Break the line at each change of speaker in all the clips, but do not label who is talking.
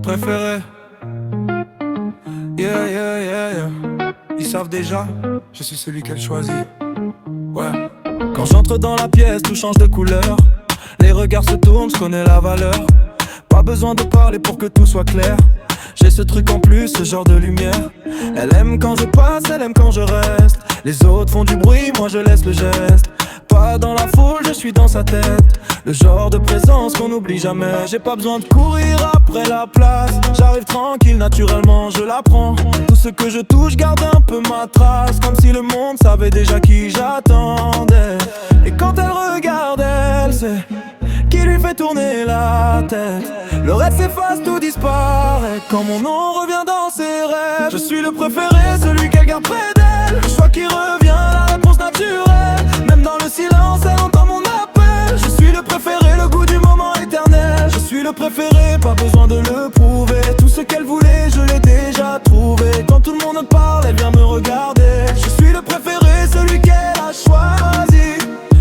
préféré. Yeah, yeah, yeah, yeah. Ils savent déjà, je suis celui qu'elle choisit. Ouais. Quand j'entre dans la pièce, tout change de couleur. Les regards se tournent, je connais la valeur. Pas besoin de parler pour que tout soit clair. J'ai ce truc en plus, ce genre de lumière. Elle aime quand je passe, elle aime quand je reste. Les autres font du bruit, moi je laisse le geste. Pas dans la foule, je suis dans sa tête. Le genre de présence qu'on n'oublie jamais. J'ai pas besoin de courir après la place. J'arrive tranquille, naturellement je la prends. Tout ce que je touche garde un peu ma trace. Comme si le monde savait déjà qui j'attendais. Et quand elle regarde, elle sait qui lui fait tourner la tête. Le reste s'efface, tout disparaît. Quand mon nom revient dans ses rêves. Je suis le préféré, celui qu'elle garde près d'elle. Le choix qui revient, la réponse naturelle. Même dans le silence, elle entend mon appel. Je suis le préféré, le goût du moment éternel. Je suis le préféré, pas besoin de le prouver. Tout ce qu'elle voulait, je l'ai déjà trouvé. Quand tout le monde parle, elle vient me regarder. Je suis le préféré, celui qu'elle a choisi.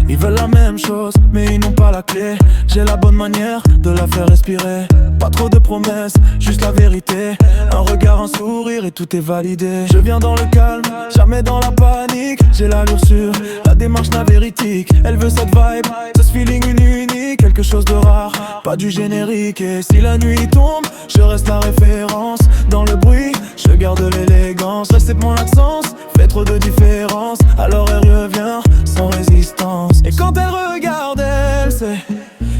Ils veulent la même chose, mais ils n'ont pas la clé. J'ai la bonne manière de la faire respirer. Pas trop de promesses, juste la vérité. Un regard, un sourire et tout est validé. Je viens dans le calme, jamais dans la panique. J'ai l'allure sûre, la démarche navéritique. Elle veut cette vibe, ce feeling unique. Quelque chose de rare, pas du générique. Et si la nuit tombe, je reste la référence. Dans le bruit, je garde l'élégance. Restez mon accent, fait trop de différence. Alors elle revient sans résistance. Et quand elle regarde, elle sait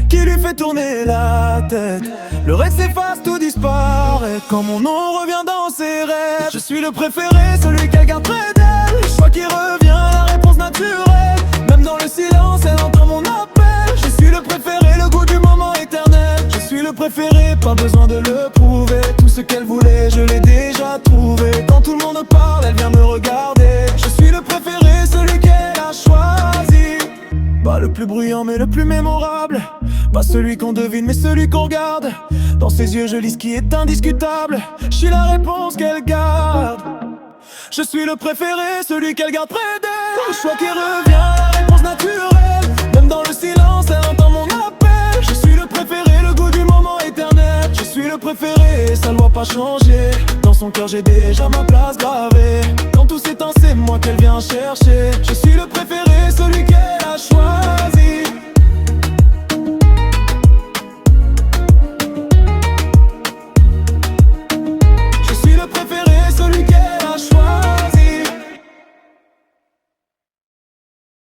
qui lui fait tourner la tête. Le reste s'efface, tout disparaît. Quand mon nom revient dans ses rêves. Je suis le préféré, celui qu'elle garde près d'elle. Le choix qui revient, la réponse naturelle. Même dans le silence, elle entend mon appel. Je suis le préféré, le goût du moment éternel. Je suis le préféré, pas besoin de le prouver. Tout ce qu'elle voulait, je l'ai déjà trouvé. Quand tout le monde parle, elle vient me regarder. Je suis le préféré, celui qu'elle a choisi. Pas le plus bruyant mais le plus mémorable. Pas celui qu'on devine mais celui qu'on regarde. Dans ses yeux je lis ce qui est indiscutable. Je suis la réponse qu'elle garde. Je suis le préféré, celui qu'elle garde près d'elle. Le choix qui revient, la réponse naturelle. Même dans le silence, elle entend mon appel. Je suis le préféré, le goût du moment éternel. Je suis le préféré, ça ne doit pas changer. Dans son cœur j'ai déjà ma place gravée. Quand tout s'éteint c'est moi qu'elle vient chercher. Je suis le préféré, celui qu'elle a choisi.